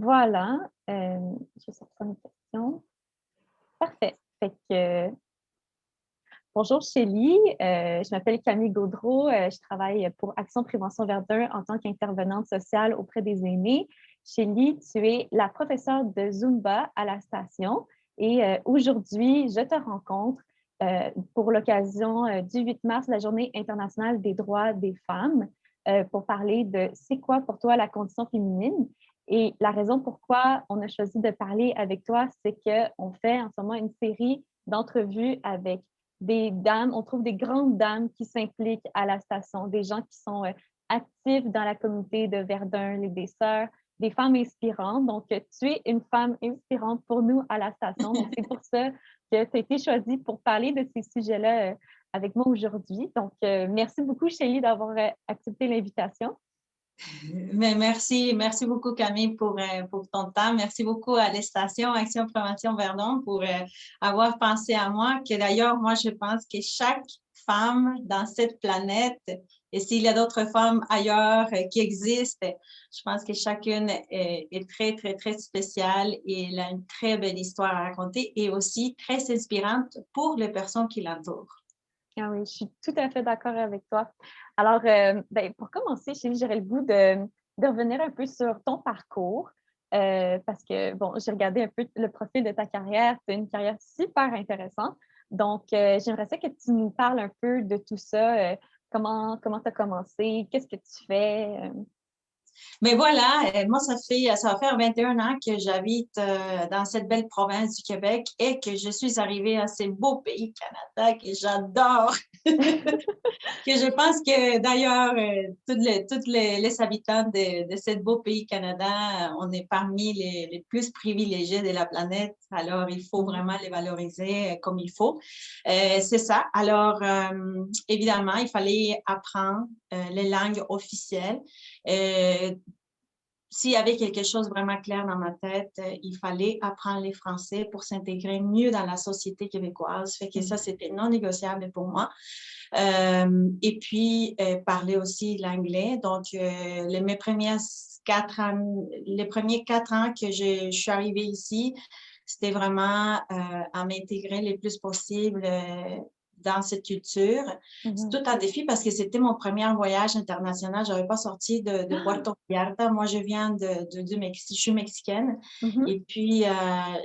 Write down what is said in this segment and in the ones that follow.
Voilà, je vais sortir mes questions. Parfait. Fait que, bonjour Chélie, je m'appelle Camille Gaudreault, je travaille pour Action Prévention Verdun en tant qu'intervenante sociale auprès des aînés. Chélie, tu es la professeure de Zumba à la station et aujourd'hui, je te rencontre pour l'occasion du 8 mars, la Journée internationale des droits des femmes, pour parler de c'est quoi pour toi la condition féminine. Et la raison pourquoi on a choisi de parler avec toi, c'est qu'on fait en ce moment une série d'entrevues avec des dames, on trouve des grandes dames qui s'impliquent à la station, des gens qui sont actifs dans la communauté de Verdun, des sœurs, des femmes inspirantes. Donc, tu es une femme inspirante pour nous à la station. Donc, c'est pour ça que tu as été choisie pour parler de ces sujets-là avec moi aujourd'hui. Donc, merci beaucoup, Chélie, d'avoir accepté l'invitation. Mais merci beaucoup Camille pour ton temps. Merci beaucoup à la station Action Prévention Verdun pour avoir pensé à moi. Que d'ailleurs, moi, je pense que chaque femme dans cette planète, et s'il y a d'autres femmes ailleurs qui existent, je pense que chacune est très, très, très spéciale et elle a une très belle histoire à raconter et aussi très inspirante pour les personnes qui l'entourent. Ah oui, je suis tout à fait d'accord avec toi. Alors, ben, pour commencer, Chélie, j'aurais le goût de revenir un peu sur ton parcours parce que, bon, j'ai regardé un peu le profil de ta carrière. Tu as une carrière super intéressante. Donc, j'aimerais ça que tu nous parles un peu de tout ça. Comment tu as commencé? Qu'est-ce que tu fais? Mais voilà, moi, ça va faire 21 ans que j'habite dans cette belle province du Québec et que je suis arrivée à ce beau pays, Canada, que j'adore. Que je pense que d'ailleurs, toutes les habitants de ce beau pays Canada, on est parmi les plus privilégiés de la planète. Alors, il faut vraiment les valoriser comme il faut. C'est ça. Alors, évidemment, il fallait apprendre les langues officielles. S'il y avait quelque chose vraiment clair dans ma tête, il fallait apprendre les français pour s'intégrer mieux dans la société québécoise. Fait que ça, c'était non négociable pour moi. Et puis, parler aussi l'anglais. Donc, mes les premiers 4 ans que je suis arrivée ici, c'était vraiment à m'intégrer le plus possible dans cette culture. C'est tout un défi parce que c'était mon premier voyage international. Je n'avais pas sorti de Puerto Vallarta. Moi, je suis mexicaine. Et puis,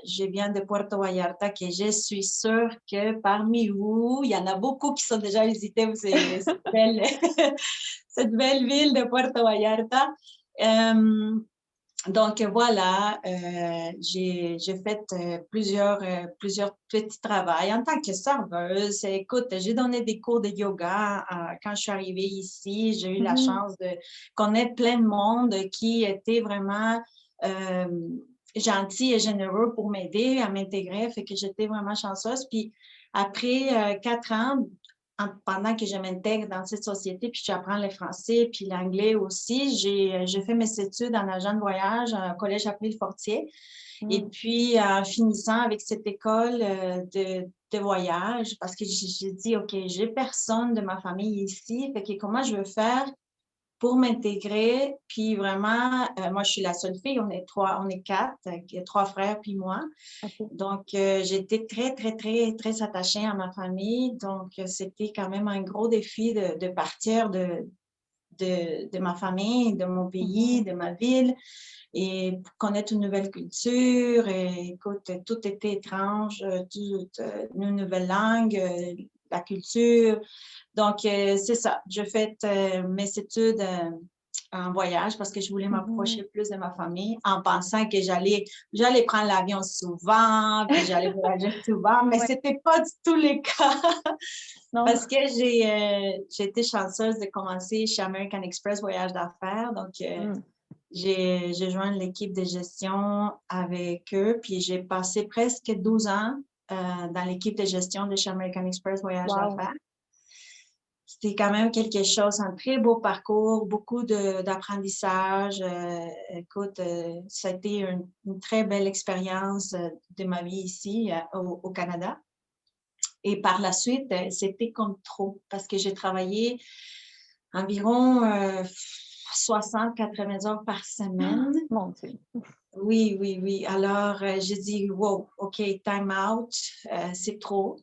je viens de Puerto Vallarta, que je suis sûre que parmi vous, il y en a beaucoup qui sont déjà visités cette belle ville de Puerto Vallarta. Donc voilà, j'ai fait plusieurs petits travails en tant que serveuse. Écoute, j'ai donné des cours de yoga quand je suis arrivée ici. J'ai eu la chance de connaître plein de monde qui était vraiment gentil et généreux pour m'aider à m'intégrer. Fait que j'étais vraiment chanceuse. Puis après 4 ans, pendant que je m'intègre dans cette société, puis j'apprends le français, puis l'anglais aussi, j'ai fait mes études en agent de voyage au Collège April-Fortier. Et puis, en finissant avec cette école de voyage, parce que j'ai dit, OK, j'ai personne de ma famille ici, fait que comment je veux faire pour m'intégrer, puis vraiment, moi, je suis la seule fille, on est 4, 3 frères, puis moi. OK. Donc, j'étais très, très, très, très attachée à ma famille. Donc, c'était quand même un gros défi de partir de ma famille, de mon pays, de ma ville, et pour connaître une nouvelle culture. Et écoute, tout était étrange, une nouvelle langue, la culture. Donc, c'est ça. J'ai fait mes études en voyage parce que je voulais m'approcher plus de ma famille en pensant que j'allais prendre l'avion souvent, puis j'allais voyager souvent, mais c'était pas du tout le cas. Non. Parce que j'ai été chanceuse de commencer chez American Express Voyage d'affaires. Donc, j'ai joint l'équipe de gestion avec eux, puis j'ai passé presque 12 ans dans l'équipe de gestion de chez American Express Voyage Wow. d'affaires. C'était quand même quelque chose, un très beau parcours, beaucoup d'apprentissage. Écoute, ça a été une très belle expérience de ma vie ici au Canada. Et par la suite, c'était comme trop parce que j'ai travaillé environ 60-80 heures par semaine. Mon Dieu. Oui, oui, oui. Alors, j'ai dit, wow, OK, time out, c'est trop.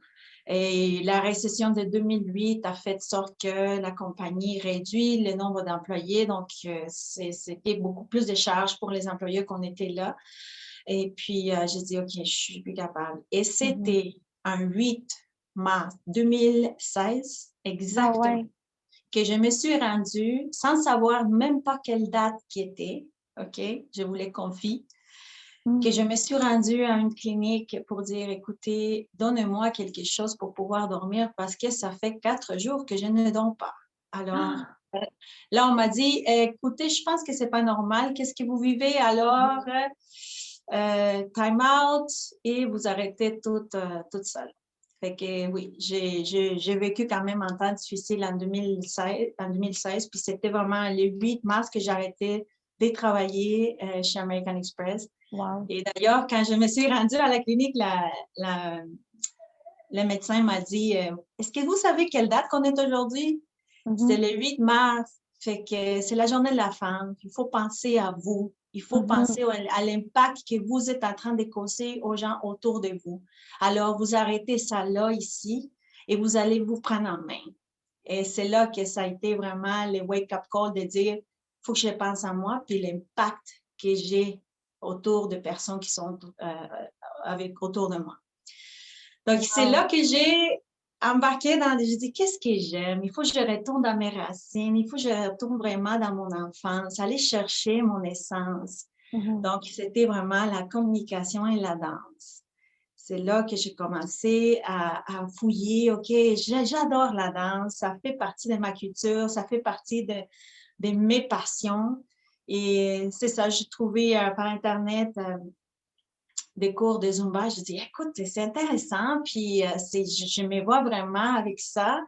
Et la récession de 2008 a fait de sorte que la compagnie réduit le nombre d'employés. Donc, c'était beaucoup plus de charges pour les employés qu'on était là. Et puis, j'ai dit, OK, je suis plus capable. Et Mhm. c'était un 8 mars 2016, Ah exactement, ouais. que je me suis rendue sans savoir même pas quelle date qui était. OK, je vous les confie que Mm. je me suis rendue à une clinique pour dire, écoutez, donnez-moi quelque chose pour pouvoir dormir parce que ça fait 4 jours que je ne dors pas. Alors, Ah. là, on m'a dit, écoutez, je pense que c'est pas normal. Qu'est-ce que vous vivez? Alors, Mhm. time out et vous arrêtez toute seule. Fait que oui, j'ai vécu quand même en temps difficile en 2016, puis c'était vraiment le 8 mars que j'ai arrêté de travailler chez American Express. Wow. Et d'ailleurs, quand je me suis rendue à la clinique, le médecin m'a dit, est-ce que vous savez quelle date qu'on est aujourd'hui? C'est Mhm. le 8 mars. Fait que c'est la journée de la femme. Il faut penser à vous. Il faut Mhm. penser à l'impact que vous êtes en train de causer aux gens autour de vous. Alors, vous arrêtez ça là, ici, et vous allez vous prendre en main. Et c'est là que ça a été vraiment le wake-up call de dire, il faut que je pense à moi, puis l'impact que j'ai autour de personnes qui sont autour de moi. Donc, c'est Wow. là que j'ai embarqué j'ai dit, qu'est-ce que j'aime? Il faut que je retourne dans mes racines, il faut que je retourne vraiment dans mon enfance, aller chercher mon essence. Mhm. Donc, c'était vraiment la communication et la danse. C'est là que j'ai commencé à fouiller. OK, j'adore la danse, ça fait partie de ma culture, ça fait partie de mes passions. Et c'est ça, j'ai trouvé par Internet des cours de Zumba. Je dis, écoute, c'est intéressant, puis je me vois vraiment avec ça.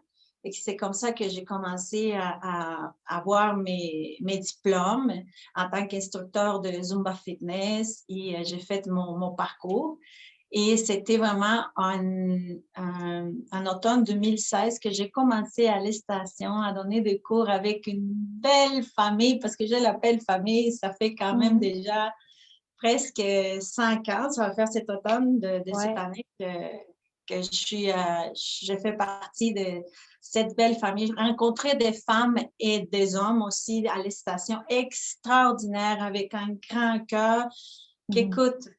Et c'est comme ça que j'ai commencé à avoir mes diplômes en tant qu'instructeur de Zumba Fitness et j'ai fait mon parcours. Et c'était vraiment en automne 2016 que j'ai commencé à les stations à donner des cours avec une belle famille, parce que je l'appelle famille, ça fait quand même Mhm. déjà presque 5 ans. Ça va faire cet automne de cette Ouais. année que je fais partie de cette belle famille. J'ai rencontré des femmes et des hommes aussi à les stations extraordinaires avec un grand cœur. Mhm. Qu'écoute,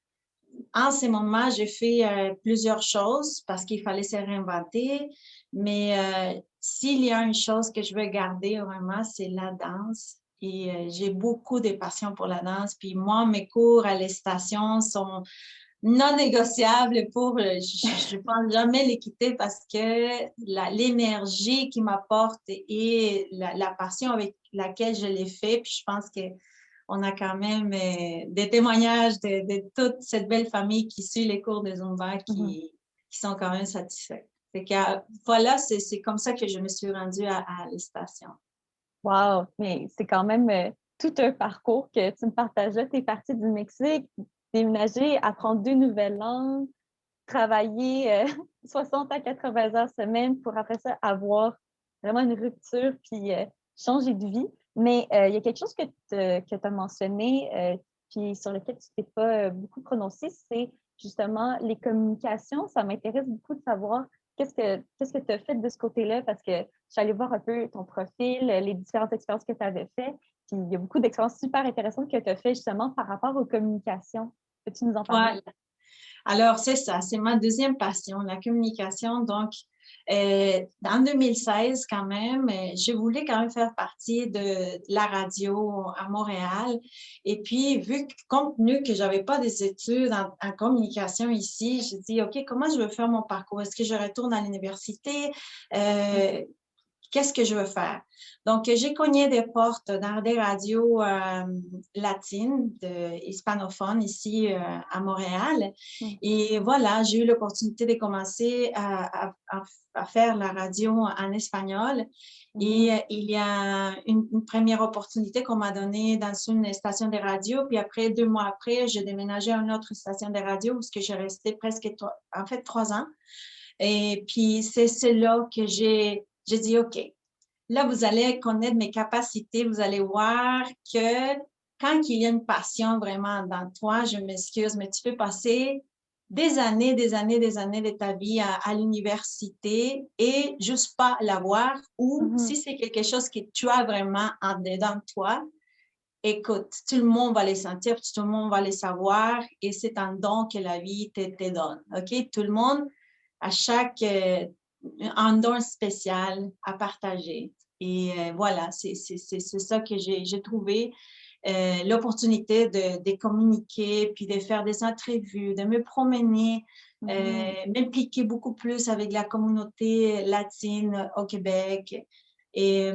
en ces moments, j'ai fait plusieurs choses parce qu'il fallait se réinventer. Mais s'il y a une chose que je veux garder vraiment, c'est la danse. Et j'ai beaucoup de passion pour la danse. Puis moi, mes cours à les stations sont non négociables je ne pense jamais les quitter parce que l'énergie qui m'apporte et la passion avec laquelle je les fais, puis je pense que on a quand même des témoignages de toute cette belle famille qui suit les cours de Zumba Mhm. qui sont quand même satisfaits. Fait que, voilà, c'est comme ça que je me suis rendue à les stations. Wow. Mais c'est quand même tout un parcours que tu me partageais. Tu es partie du Mexique, déménager, apprendre 2 nouvelles langues, travailler 60 à 80 heures semaine pour après ça avoir vraiment une rupture puis changer de vie. Mais il y a quelque chose que tu as mentionné puis sur lequel tu t'es pas beaucoup prononcé, c'est justement les communications. Ça m'intéresse beaucoup de savoir qu'est-ce que tu as fait de ce côté-là parce que je suis allée voir un peu ton profil, les différentes expériences que tu avais faites. Puis il y a beaucoup d'expériences super intéressantes que tu as fait justement par rapport aux communications. Peux-tu nous en parler? Voilà. Alors, c'est ça, c'est ma deuxième passion, la communication. Donc, en 2016, quand même, je voulais quand même faire partie de la radio à Montréal. Et puis, compte tenu que j'avais pas des études en communication ici, j'ai dit, OK, comment je veux faire mon parcours? Est-ce que je retourne à l'université? Euh, Qu'est-ce que je veux faire? Donc, j'ai cogné des portes dans des radios latines, hispanophones ici à Montréal. Mm. Et voilà, j'ai eu l'opportunité de commencer à faire la radio en espagnol. Et Mhm. il y a une première opportunité qu'on m'a donnée dans une station de radio. Puis après, 2 mois après, j'ai déménagé à une autre station de radio parce que j'ai resté presque, en fait, 3 ans. Et puis, c'est là que j'ai dit, OK, là, vous allez connaître mes capacités. Vous allez voir que quand il y a une passion vraiment dans toi, je m'excuse, mais tu peux passer des années de ta vie à l'université et juste pas l'avoir, ou si c'est quelque chose que tu as vraiment en dedans de toi, écoute, tout le monde va les sentir, tout le monde va les savoir et c'est un don que la vie te donne, OK? Tout le monde, à chaque, un don spécial à partager. Et voilà, c'est ça que j'ai trouvé. L'opportunité de communiquer, puis de faire des entrevues, de me promener, m'impliquer beaucoup plus avec la communauté latine au Québec et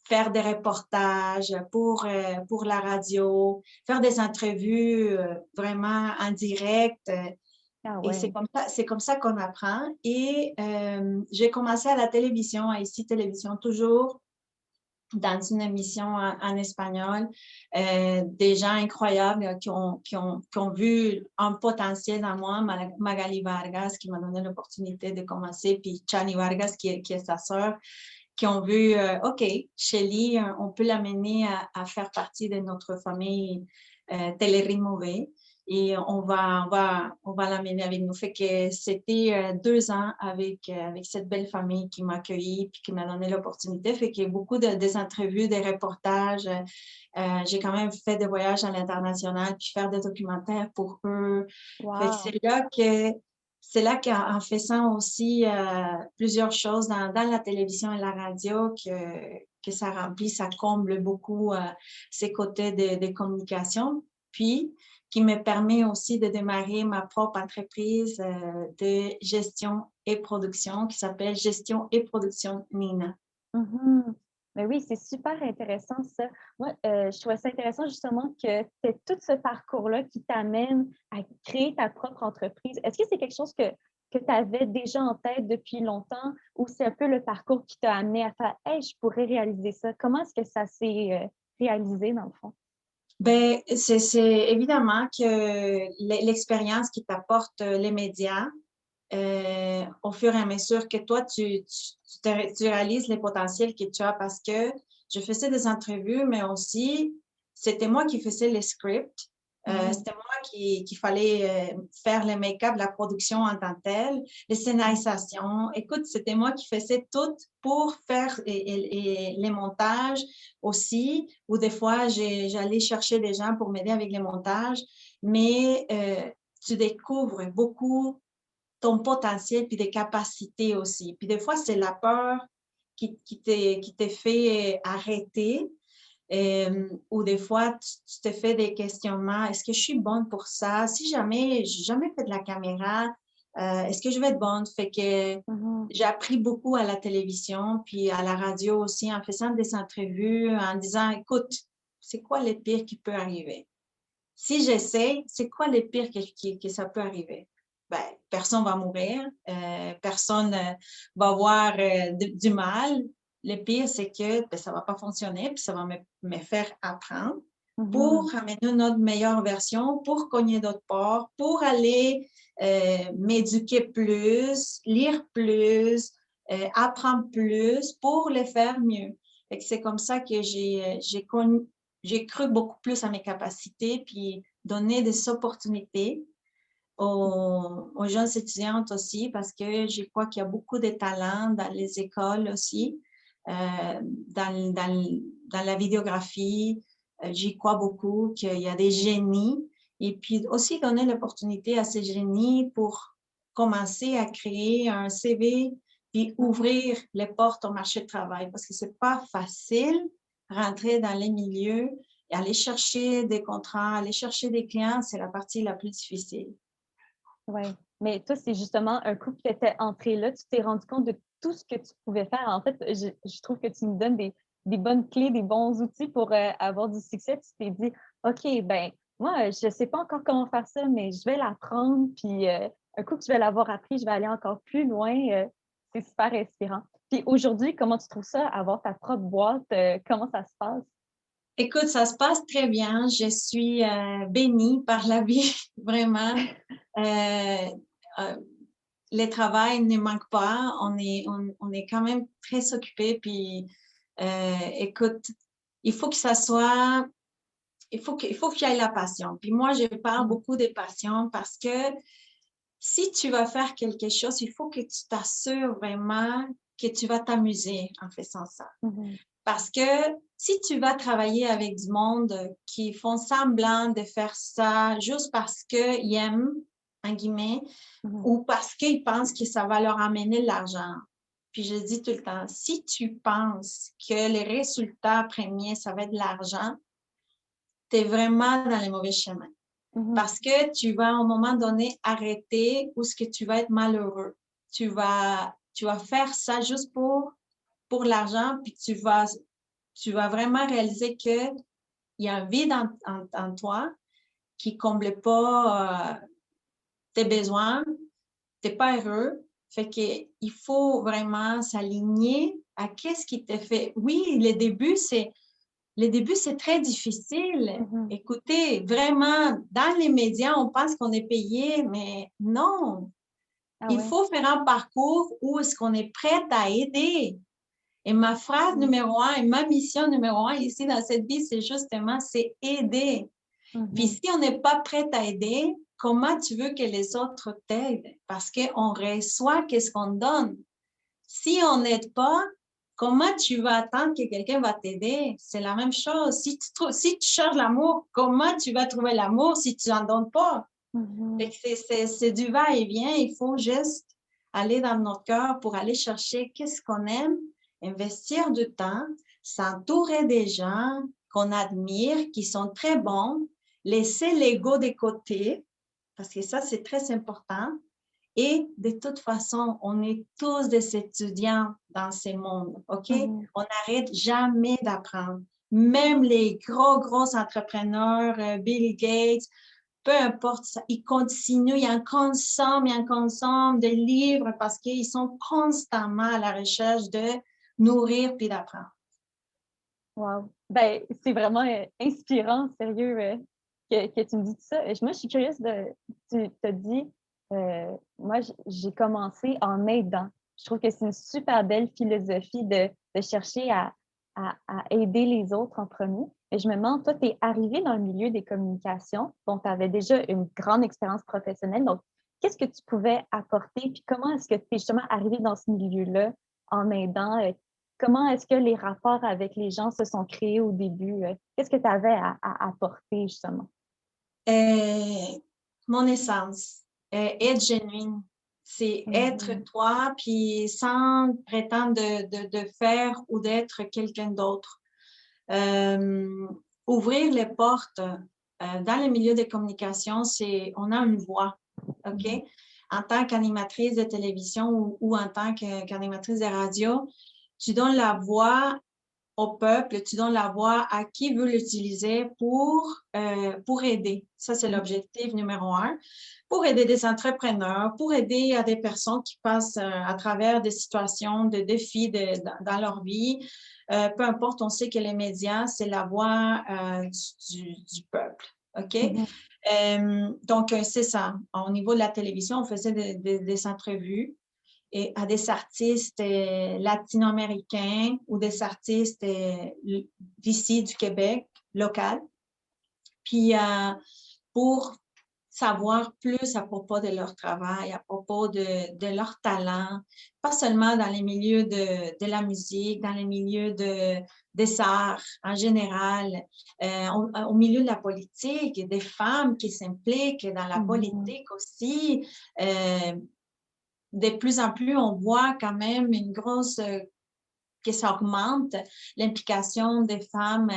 faire des reportages pour la radio, faire des entrevues vraiment en direct. Ah Et ouais. c'est comme ça qu'on apprend. Et j'ai commencé à la télévision, à ICI Télévision, toujours dans une émission en espagnol, des gens incroyables qui ont vu un potentiel dans moi, Magali Vargas, qui m'a donné l'opportunité de commencer, puis Chani Vargas, qui est sa sœur, qui ont vu, OK, Shelly, on peut l'amener à faire partie de notre famille Télé-Rimouvé et on va l'amener avec nous. Fait que c'était 2 ans avec cette belle famille qui m'a accueillie puis qui m'a donné l'opportunité. Fait qu'il y a beaucoup des entrevues, des reportages. J'ai quand même fait des voyages à l'international puis faire des documentaires pour eux. Fait que Wow. c'est là qu'en faisant aussi plusieurs choses dans la télévision et la radio que ça remplit, ça comble beaucoup ces côtés de communication. Puis, qui me permet aussi de démarrer ma propre entreprise de gestion et production qui s'appelle Gestion et Production Nina. Mhm. Mais oui, c'est super intéressant ça. Moi, je trouvais ça intéressant justement que tu tout ce parcours-là qui t'amène à créer ta propre entreprise. Est-ce que c'est quelque chose que tu avais déjà en tête depuis longtemps ou c'est un peu le parcours qui t'a amené à faire Hey, je pourrais réaliser ça? Comment est-ce que ça s'est réalisé dans le fond? Ben, c'est évidemment que l'expérience qui t'apporte les médias, au fur et à mesure que toi, tu réalises les potentiels que tu as parce que je faisais des entrevues, mais aussi, c'était moi qui faisais les scripts. C'était moi qui fallait faire le make-up, la production en tant que telle, les scénarisations. Écoute, c'était moi qui faisais tout pour faire et les montages aussi, ou des fois, j'allais chercher des gens pour m'aider avec les montages, mais tu découvres beaucoup ton potentiel puis des capacités aussi. Puis des fois, c'est la peur qui te fait arrêter ou des fois, tu te fais des questionnements. Est-ce que je suis bonne pour ça? Si jamais, j'ai jamais fait de la caméra, est-ce que je vais être bonne? Fait que Mhm. j'ai appris beaucoup à la télévision puis à la radio aussi en faisant des entrevues, en disant, écoute, c'est quoi le pire qui peut arriver? Si j'essaie, c'est quoi le pire que ça peut arriver? Ben, personne va mourir, personne va avoir du mal. Le pire, c'est que ben, ça ne va pas fonctionner, puis ça va me faire apprendre Mhm. pour amener une autre meilleure version, pour cogner d'autres portes, pour aller m'éduquer plus, lire plus, apprendre plus, pour le faire mieux. C'est comme ça que j'ai cru beaucoup plus à mes capacités, puis donner des opportunités aux jeunes étudiantes aussi, parce que je crois qu'il y a beaucoup de talents dans les écoles aussi, dans la vidéographie. J'y crois beaucoup qu'il y a des génies. Et puis aussi donner l'opportunité à ces génies pour commencer à créer un CV, puis ouvrir les portes au marché de travail, parce que c'est pas facile rentrer dans les milieux et aller chercher des contrats, aller chercher des clients, c'est la partie la plus difficile. Oui, mais toi, c'est justement un coup que tu étais entré là, tu t'es rendu compte de tout ce que tu pouvais faire. En fait, je trouve que tu me donnes des bonnes clés, des bons outils pour avoir du succès. Tu t'es dit, OK, ben moi, je ne sais pas encore comment faire ça, mais je vais l'apprendre. Puis un coup que je vais l'avoir appris, je vais aller encore plus loin. C'est super inspirant. Puis aujourd'hui, comment tu trouves ça, avoir ta propre boîte? Comment ça se passe? Écoute, ça se passe très bien. Je suis bénie par la vie, vraiment. Euh, euh, le travail ne manque pas. On est quand même très occupé. Puis, écoute, il faut que ça soit il faut qu'il y ait la passion. Puis moi, je parle beaucoup des passions parce que si tu vas faire quelque chose, il faut que tu t'assures vraiment que tu vas t'amuser en faisant ça. Parce que si tu vas travailler avec du monde qui font semblant de faire ça juste parce qu'ils aiment, en guillemets, ou parce qu'ils pensent que ça va leur amener de l'argent. Puis je dis tout le temps, si tu penses que les résultats premiers, ça va être de l'argent, tu es vraiment dans les mauvais chemins. Parce que tu vas, à un moment donné, arrêter ou ce que tu vas être malheureux. Tu vas faire ça juste pour l'argent, puis tu vas vraiment réaliser qu'il y a un vide en toi qui ne comble pas tes besoins, tu n'es pas heureux. Fait qu'il faut vraiment s'aligner à qu'est-ce qui te fait. Oui, les débuts, c'est très difficile. Écoutez, vraiment, dans les médias, on pense qu'on est payé, mais non. Il faut faire un parcours où est-ce qu'on est prêt à aider. Et ma phrase numéro 1 et ma mission numéro 1 ici dans cette vie, c'est justement, c'est aider. Puis si on n'est pas prêt à aider, comment tu veux que les autres t'aident? Parce qu'on reçoit qu'est-ce qu'on donne. Si on n'aide pas, comment tu vas attendre que quelqu'un va t'aider? C'est la même chose. Si tu cherches l'amour, comment tu vas trouver l'amour si tu n'en donnes pas? C'est du va-et-vient. Il faut juste aller dans notre cœur pour aller chercher qu'est-ce qu'on aime, investir du temps, s'entourer des gens qu'on admire, qui sont très bons, laisser l'ego de côté, parce que ça, c'est très important. Et de toute façon, on est tous des étudiants dans ces mondes, OK? On n'arrête jamais d'apprendre. Même les gros entrepreneurs, Bill Gates, peu importe ça, ils continuent, ils en consomment de livres parce qu'ils sont constamment à la recherche de nourrir puis d'apprendre. Wow! Ben, c'est vraiment inspirant, sérieux, que tu me dis tout ça. Moi, je suis curieuse tu t'as dit, moi, j'ai commencé en aidant. Je trouve que c'est une super belle philosophie de chercher à aider les autres en premier. Et je me demande, toi, tu es arrivée dans le milieu des communications, donc tu avais déjà une grande expérience professionnelle. Donc, qu'est-ce que tu pouvais apporter? Puis comment est-ce que tu es justement arrivée dans ce milieu-là en aidant? Comment est-ce que les rapports avec les gens se sont créés au début? Qu'est-ce que tu avais à apporter, justement? Mon essence, être genuine, c'est être toi, puis sans prétendre de faire ou d'être quelqu'un d'autre. Ouvrir les portes dans le milieu des communications, on a une voix, OK? En tant qu'animatrice de télévision ou en tant qu'animatrice de radio, tu donnes la voix au peuple, tu donnes la voix à qui veut l'utiliser pour aider. Ça, c'est l'objectif numéro 1. Pour aider des entrepreneurs, pour aider à des personnes qui passent à travers des situations de défis dans leur vie. Peu importe, on sait que les médias, c'est la voix du peuple. OK? Donc, c'est ça. Au niveau de la télévision, on faisait des entrevues et à des artistes latino-américains ou des artistes d'ici, du Québec, local. Puis, pour savoir plus à propos de leur travail, à propos de leur talent, pas seulement dans les milieux de la musique, dans les milieux des arts en général, au milieu de la politique, des femmes qui s'impliquent dans la politique aussi. De plus en plus, on voit quand même une grosse, que ça augmente l'implication des femmes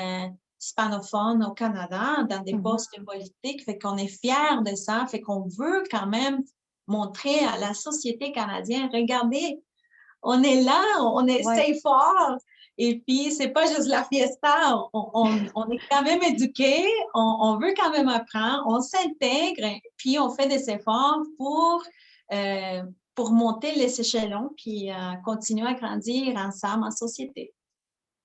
hispanophones au Canada dans des postes politiques. Fait qu'on est fiers de ça. Fait qu'on veut quand même montrer à la société canadienne, regardez, on est là, on essaye fort. Et puis, c'est pas juste la fiesta, on est quand même éduqués, on veut quand même apprendre, on s'intègre, puis on fait des efforts pour monter les échelons, puis continuer à grandir ensemble en société.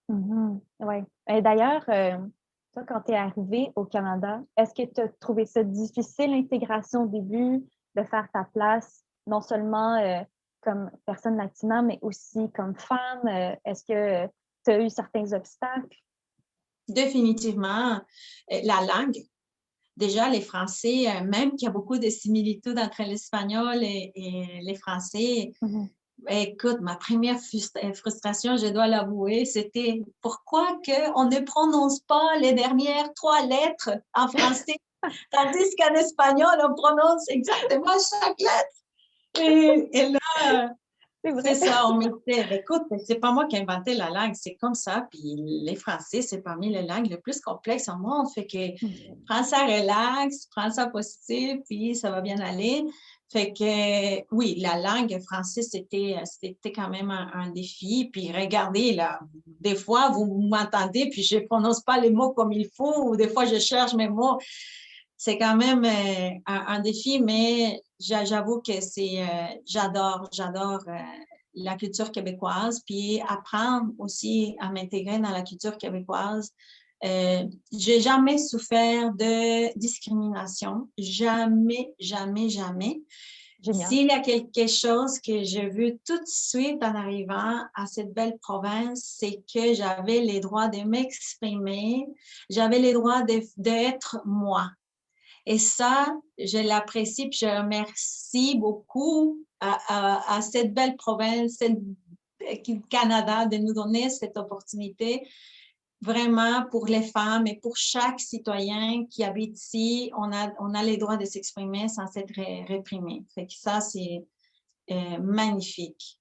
Oui. D'ailleurs, toi, quand tu es arrivée au Canada, est-ce que tu as trouvé ça difficile, l'intégration au début, de faire ta place, non seulement comme personne latina, mais aussi comme femme? Est-ce que tu as eu certains obstacles? définitivement, la langue. Déjà, les Français, même qu'il y a beaucoup de similitudes entre l'espagnol et les Français, Mhm. écoute, ma première frustration, je dois l'avouer, c'était pourquoi on ne prononce pas les dernières 3 lettres en français, tandis qu'en espagnol, on prononce exactement chaque lettre. Et là, C'est c'est vrai. ça, on mettait. Écoute, c'est pas moi qui ai inventé la langue, c'est comme ça. Puis les Français, c'est parmi les langues les plus complexes au monde. Fait que prends ça relax, prends ça positif, puis ça va bien aller. Fait que oui, la langue française, c'était quand même un défi. Puis regardez, là, des fois, vous m'entendez, puis je ne prononce pas les mots comme il faut, ou des fois, je cherche mes mots. C'est quand même un défi, mais j'avoue que j'adore la culture québécoise, puis apprendre aussi à m'intégrer dans la culture québécoise. J'ai jamais souffert de discrimination, jamais, jamais, jamais. Génial. S'il y a quelque chose que j'ai vu tout de suite en arrivant à cette belle province, c'est que j'avais les droits de m'exprimer, j'avais les droits d'être moi. Et ça, je l'apprécie, puis je remercie beaucoup à cette belle province, Canada, de nous donner cette opportunité. Vraiment, pour les femmes et pour chaque citoyen qui habite ici, on a les droits de s'exprimer sans être réprimé. Fait que ça, c'est magnifique.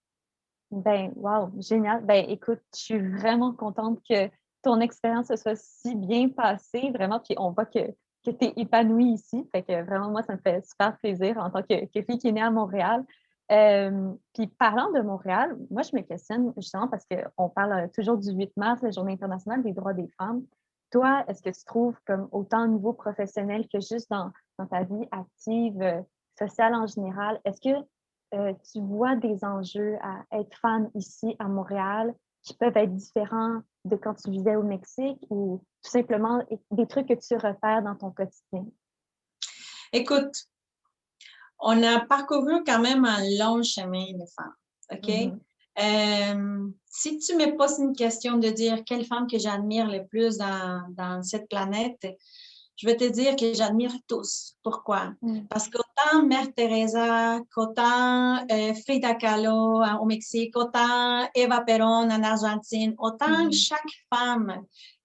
Ben, wow, génial. Ben, écoute, je suis vraiment contente que ton expérience se soit si bien passée, vraiment, puis on voit que tu es épanouie ici. Fait que vraiment, moi, ça me fait super plaisir en tant que fille qui est née à Montréal. Puis parlant de Montréal, moi, je me questionne justement parce qu'on parle toujours du 8 mars, la Journée internationale des droits des femmes. Toi, est-ce que tu trouves comme autant au niveau professionnel que juste dans ta vie active, sociale en général, est-ce que tu vois des enjeux à être femme ici à Montréal qui peuvent être différents de quand tu vivais au Mexique ou tout simplement des trucs que tu repères dans ton quotidien? Écoute, on a parcouru quand même un long chemin, les femmes. OK? Mhm. Si tu me poses une question de dire quelle femme que j'admire le plus dans cette planète, je vais te dire que j'admire tous. Pourquoi? Mm. Parce qu'autant Mère Teresa, qu'autant Frida Kahlo au Mexique, autant Eva Perón en Argentine, autant Mhm. chaque femme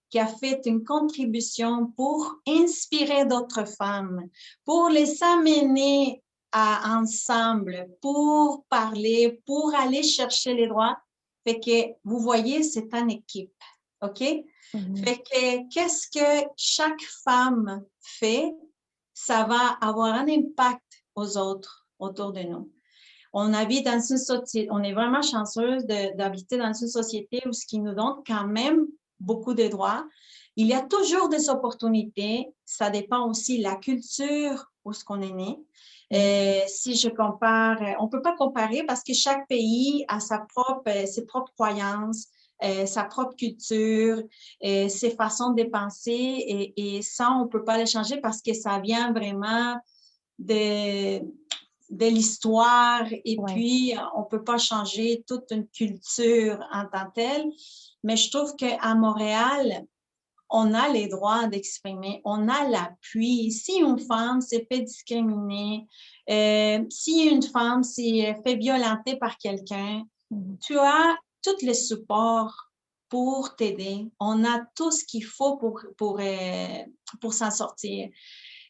qui a fait une contribution pour inspirer d'autres femmes, pour les amener ensemble, pour parler, pour aller chercher les droits. Fait que, vous voyez, c'est une équipe. OK? Mhm. Fait que qu'est-ce que chaque femme fait, ça va avoir un impact aux autres autour de nous. On habite dans une société, on est vraiment chanceuse d'habiter dans une société où ce qui nous donne quand même beaucoup de droits. Il y a toujours des opportunités. Ça dépend aussi de la culture où ce qu'on est né. Si je compare, on ne peut pas comparer parce que chaque pays a ses propres croyances, sa propre culture, ses façons de penser et ça, on ne peut pas les changer parce que ça vient vraiment de, de l'histoire et Ouais. puis on ne peut pas changer toute une culture en tant que telle. Mais je trouve qu'à Montréal, on a les droits d'exprimer, on a l'appui. Si une femme s'est fait discriminer, si une femme s'est fait violenter par quelqu'un, Mhm. tu as tout le support pour t'aider. On a tout ce qu'il faut pour s'en sortir.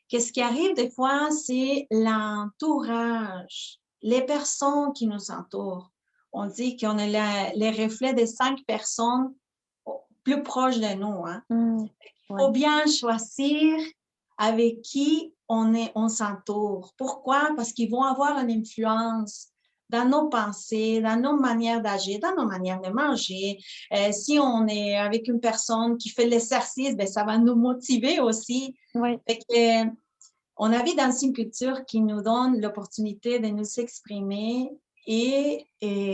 Qu'est-ce qui arrive des fois, c'est l'entourage, les personnes qui nous entourent. On dit qu'on est les reflets des 5 personnes plus proches de nous. Hein? Mm. Il Ouais. faut bien choisir avec qui on s'entoure. Pourquoi? Parce qu'ils vont avoir une influence dans nos pensées, dans nos manières d'agir, dans nos manières de manger. Si on est avec une personne qui fait l'exercice, ben, ça va nous motiver aussi. Ouais. Fait que, on habite dans une culture qui nous donne l'opportunité de nous exprimer. Et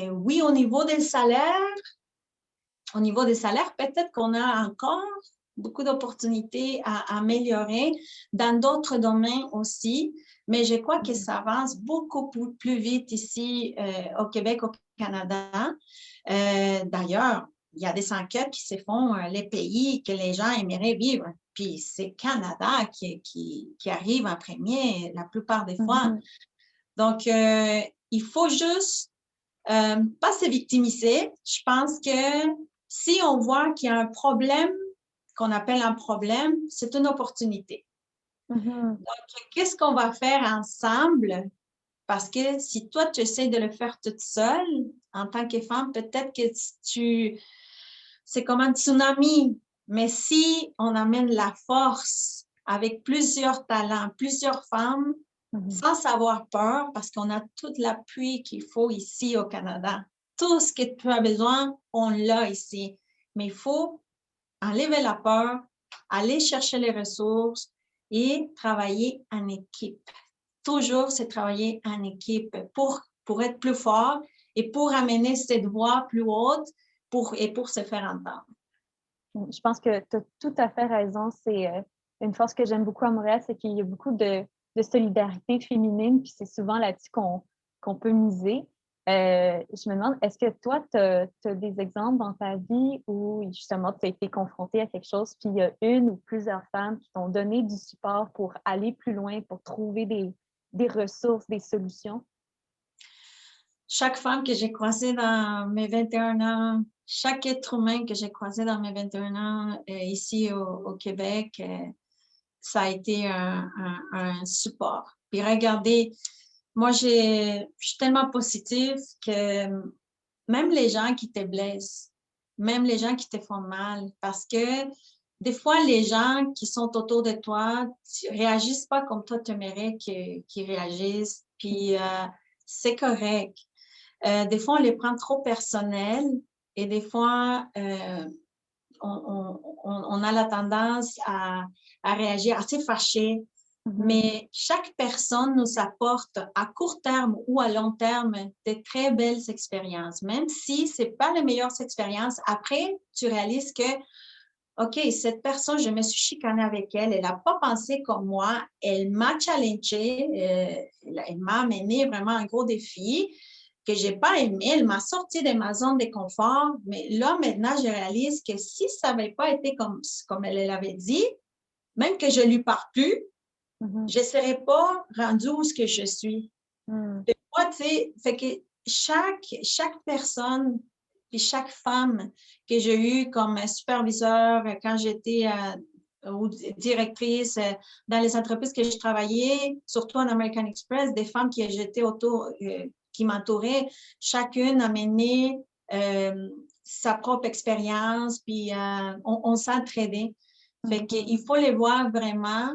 oui, au niveau des salaires, peut-être qu'on a encore beaucoup d'opportunités à améliorer dans d'autres domaines aussi, mais je crois que ça avance beaucoup plus vite ici au Québec, au Canada. D'ailleurs, il y a des enquêtes qui se font, les pays que les gens aimeraient vivre. Puis c'est Canada qui arrive en premier la plupart des fois. Mhm. Donc, il faut juste pas se victimiser. Je pense que si on voit qu'il y a un problème, qu'on appelle un problème, c'est une opportunité. Mhm. Donc, qu'est-ce qu'on va faire ensemble? Parce que si toi, tu essaies de le faire toute seule, en tant que femme, peut-être que c'est comme un tsunami. Mais si on amène la force avec plusieurs talents, plusieurs femmes, Mhm. sans avoir peur, parce qu'on a tout l'appui qu'il faut ici au Canada. Tout ce que tu as besoin, on l'a ici. Mais il faut enlever la peur, aller chercher les ressources et travailler en équipe. Toujours, c'est travailler en équipe pour être plus fort et pour amener cette voix plus haute et pour se faire entendre. Je pense que tu as tout à fait raison. C'est une force que j'aime beaucoup à Montréal, c'est qu'il y a beaucoup de solidarité féminine, puis c'est souvent là-dessus qu'on peut miser. Je me demande, est-ce que toi, tu as des exemples dans ta vie où justement tu as été confrontée à quelque chose, puis il y a une ou plusieurs femmes qui t'ont donné du support pour aller plus loin, pour trouver des ressources, des solutions? Chaque femme que j'ai croisée dans mes 21 ans, chaque être humain que j'ai croisé dans mes 21 ans ici au Québec, ça a été un support. Puis regardez, moi, je suis tellement positive que même les gens qui te blessent, même les gens qui te font mal, parce que des fois, les gens qui sont autour de toi ne réagissent pas comme toi tu aimerais qu'ils réagissent, puis c'est correct. Des fois, on les prend trop personnels et des fois, on a la tendance à réagir assez fâché. Mhm. Mais chaque personne nous apporte à court terme ou à long terme de très belles expériences. Même si ce n'est pas les meilleures expériences, après, tu réalises que, OK, cette personne, je me suis chicanée avec elle, elle n'a pas pensé comme moi, elle m'a challengée, elle m'a amené vraiment un gros défi que je n'ai pas aimé, elle m'a sorti de ma zone de confort, mais là, maintenant, je réalise que si ça n'avait pas été comme elle l'avait dit, même que je ne lui parle plus, Mhm. je ne serais pas rendue où ce que je suis. Mhm. Et moi, tu sais, fait que chaque personne et chaque femme que j'ai eue comme superviseur quand j'étais ou directrice dans les entreprises que je travaillais, surtout en American Express, des femmes qui j'étais autour, qui m'entouraient, chacune a mené sa propre expérience, puis on s'entraidait. Fait qu'il faut les voir vraiment,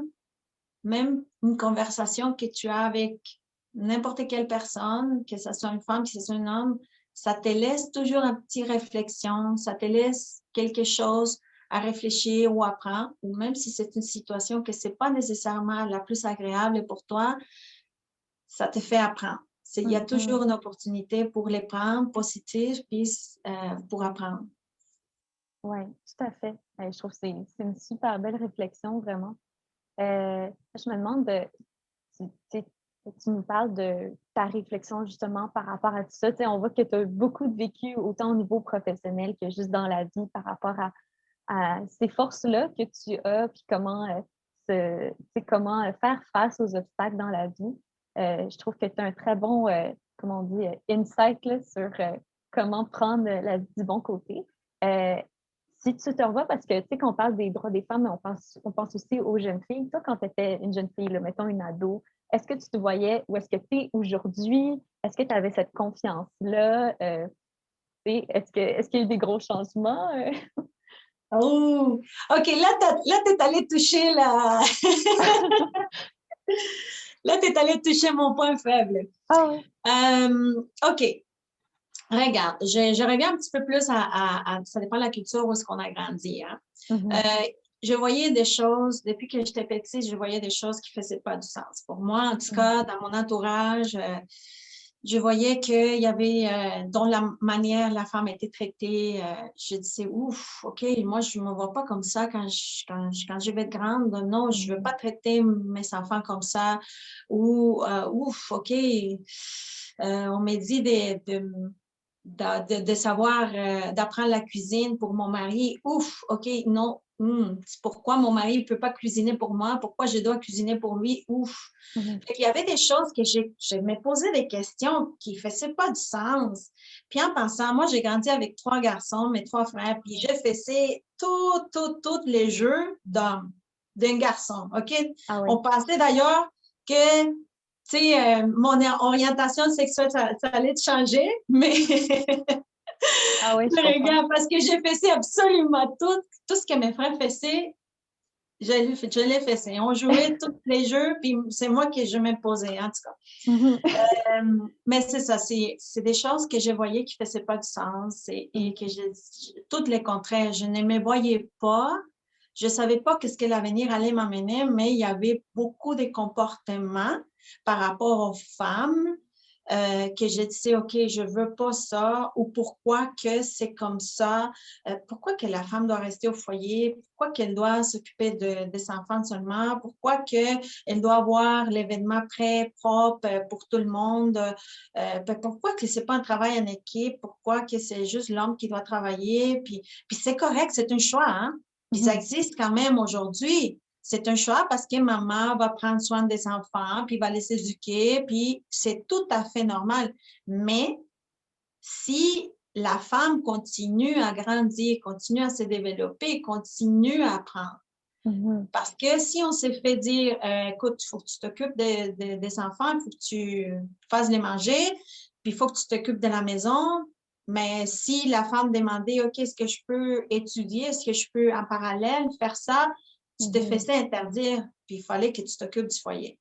même une conversation que tu as avec n'importe quelle personne, que ce soit une femme, que ce soit un homme, ça te laisse toujours une petite réflexion, ça te laisse quelque chose à réfléchir ou apprendre, ou même si c'est une situation que ce n'est pas nécessairement la plus agréable pour toi, ça te fait apprendre. Il y a Mhm. toujours une opportunité pour les prendre positive, puis pour apprendre. Oui, tout à fait. Je trouve que c'est une super belle réflexion, vraiment. Je me demande, tu, tu tu nous parles de ta réflexion justement par rapport à tout ça. Tu sais, on voit que tu as beaucoup de vécu, autant au niveau professionnel que juste dans la vie par rapport à ces forces-là que tu as, puis comment, tu sais, comment faire face aux obstacles dans la vie. Je trouve que tu as un très bon, comment on dit, insight là, sur comment prendre la vie du bon côté. Euh, Si tu te revois, parce que tu sais qu'on parle des droits des femmes, mais on pense aussi aux jeunes filles. Toi, quand tu étais une jeune fille, là, mettons une ado, est-ce que tu te voyais où est-ce que tu es aujourd'hui? Est-ce que tu avais cette confiance-là? Est-ce qu'il y a eu des gros changements? Oh, OK, là, tu es allé toucher la... Là, tu es allé toucher mon point faible. Ah oui. OK. Regarde, je reviens un petit peu plus ça dépend de la culture où est-ce qu'on a grandi. Hein? Mhm. Je voyais des choses, depuis que j'étais petite, je voyais des choses qui ne faisaient pas du sens. Pour moi, en tout cas, dans mon entourage, je voyais qu'il y avait, dans la manière la femme était traitée, je disais, ouf, OK, moi, je ne me vois pas comme ça quand je vais être grande. Non, je ne veux pas traiter mes enfants comme ça. Ou, ouf, OK, on m'a dit de savoir, d'apprendre la cuisine pour mon mari. Ouf, OK, non. C'est pourquoi mon mari ne peut pas cuisiner pour moi? Pourquoi je dois cuisiner pour lui? Ouf. Fait qu'il y avait des choses que je me posais des questions qui ne faisaient pas du sens. Puis en pensant, moi, j'ai grandi avec 3 garçons, mes 3 frères, puis je faisais tous les jeux d'un garçon, OK? Ah oui. On pensait d'ailleurs que, tu sais, mon orientation sexuelle, ça allait changer, mais Ah oui, je mais comprends. regarde, parce que j'ai fait absolument tout ce que mes frères faisaient, je l'ai fait. On jouait tous les jeux, puis c'est moi que je m'imposais, en tout cas. Mais c'est ça, c'est des choses que je voyais qui ne faisaient pas du sens et que toutes les contraires, je ne me voyais pas. Je ne savais pas ce que l'avenir allait m'amener, mais il y avait beaucoup de comportements par rapport aux femmes que je disais, OK, je ne veux pas ça, ou pourquoi que c'est comme ça, pourquoi que la femme doit rester au foyer, pourquoi qu'elle doit s'occuper de ses enfants seulement, pourquoi qu'elle doit avoir l'événement prêt, propre pour tout le monde, pourquoi que ce n'est pas un travail en équipe, pourquoi que c'est juste l'homme qui doit travailler, puis c'est correct, c'est un choix, hein? Puis ça existe quand même aujourd'hui. C'est un choix parce que maman va prendre soin des enfants, puis va les éduquer, puis c'est tout à fait normal. Mais si la femme continue à grandir, continue à se développer, continue à apprendre, parce que si on s'est fait dire, écoute, il faut que tu t'occupes des enfants, il faut que tu fasses les manger, puis il faut que tu t'occupes de la maison, mais si la femme demandait, OK, est-ce que je peux étudier, est-ce que je peux en parallèle faire ça, tu te faisais interdire, puis il fallait que tu t'occupes du foyer.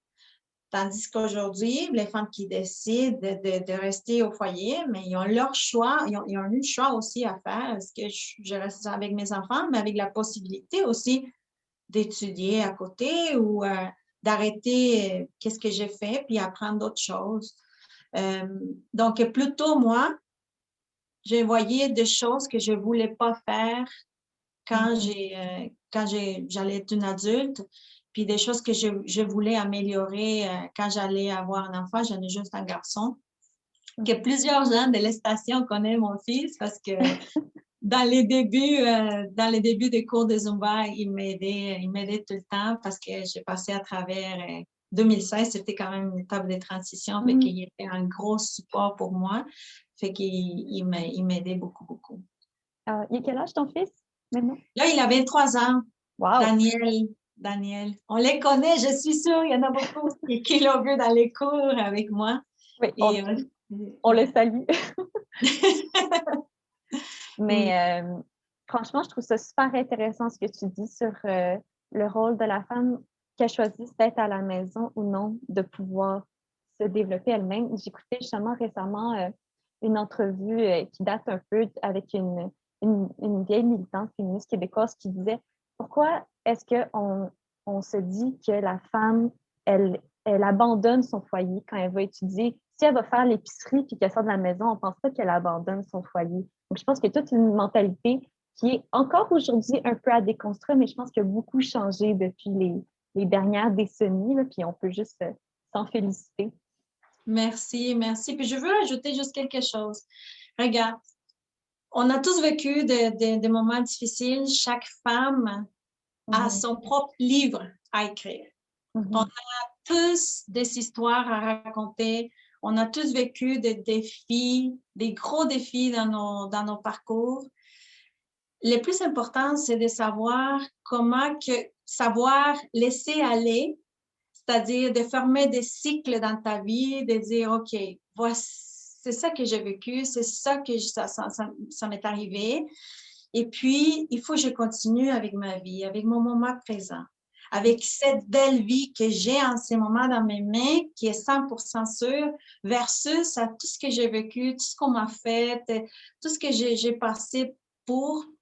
Tandis qu'aujourd'hui, les femmes qui décident de rester au foyer, mais ils ont leur choix, ils ont eu le choix aussi à faire. Est-ce que je reste avec mes enfants, mais avec la possibilité aussi d'étudier à côté ou d'arrêter qu'est-ce que j'ai fait puis apprendre d'autres choses. Donc, plutôt moi, je voyais des choses que je ne voulais pas faire quand j'allais être une adulte, puis des choses que je voulais améliorer quand j'allais avoir un enfant. J'en ai juste un garçon. Que plusieurs gens de la station connaissent mon fils parce que dans les débuts des cours de Zumba, il m'aidait tout le temps parce que j'ai passé à travers 2016, c'était quand même une étape de transition, fait qu'il était un gros support pour moi, fait qu'il m'aidait beaucoup, beaucoup. Il a quel âge ton fils maintenant? Là, il a 23 ans, Wow! Daniel. On les connaît, je suis sûre, il y en a beaucoup qui l'ont vu dans les cours avec moi. Oui, Et, on le salue. Mm. Mais franchement, je trouve ça super intéressant ce que tu dis sur le rôle de la femme qui a choisi d'être à la maison ou non, de pouvoir se développer elle-même. J'écoutais justement récemment une entrevue qui date un peu avec une vieille militante féministe québécoise qui disait pourquoi est-ce qu'on se dit que la femme, elle abandonne son foyer quand elle va étudier. Si elle va faire l'épicerie puis qu'elle sort de la maison, on ne pense pas qu'elle abandonne son foyer. Donc, je pense qu'il y a toute une mentalité qui est encore aujourd'hui un peu à déconstruire, mais je pense qu'il y a beaucoup changé depuis les dernières décennies, là, puis on peut juste s'en féliciter. Merci, merci. Puis je veux ajouter juste quelque chose. Regarde, on a tous vécu des moments difficiles. Chaque femme a son propre livre à écrire. On a tous des histoires à raconter. On a tous vécu des défis, des gros défis dans nos parcours. Le plus important, c'est de savoir savoir laisser aller, c'est-à-dire de fermer des cycles dans ta vie, de dire, OK, voici, c'est ça que j'ai vécu, c'est ça que ça m'est arrivé. Et puis, il faut que je continue avec ma vie, avec mon moment présent, avec cette belle vie que j'ai en ce moment dans mes mains, qui est 100% sûre, versus à tout ce que j'ai vécu, tout ce qu'on m'a fait, tout ce que j'ai passé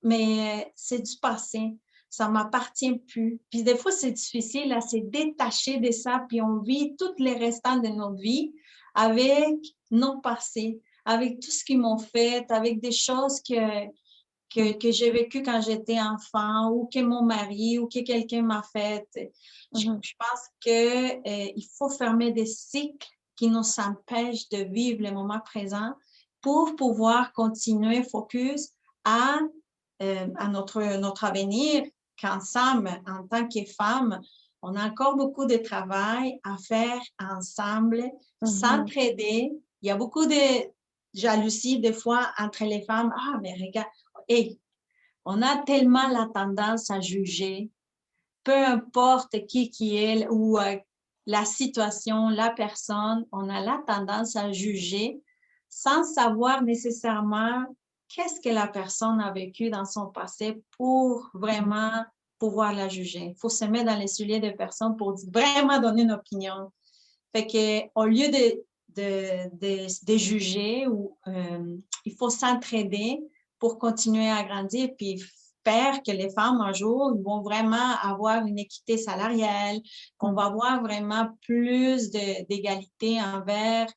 mais c'est du passé. Ça ne m'appartient plus. Puis des fois, c'est difficile à se détacher de ça, puis on vit tous les restants de notre vie avec nos passés, avec tout ce qu'ils m'ont fait, avec des choses que j'ai vécues quand j'étais enfant ou que mon mari ou que quelqu'un m'a fait. Je pense qu'il faut fermer des cycles qui nous empêchent de vivre le moment présent pour pouvoir continuer focus à notre avenir, qu'ensemble, en tant que femmes, on a encore beaucoup de travail à faire ensemble, s'entraider. Il y a beaucoup de jalousie des fois entre les femmes. Ah, mais regarde, hey, on a tellement la tendance à juger, peu importe qui est ou la situation, la personne, on a la tendance à juger sans savoir nécessairement qu'est-ce que la personne a vécu dans son passé pour vraiment pouvoir la juger. Il faut se mettre dans les souliers de personnes pour vraiment donner une opinion. Fait que, au lieu de juger, il faut s'entraider pour continuer à grandir, puis faire que les femmes, un jour, vont vraiment avoir une équité salariale, qu'on va avoir vraiment plus d'égalité envers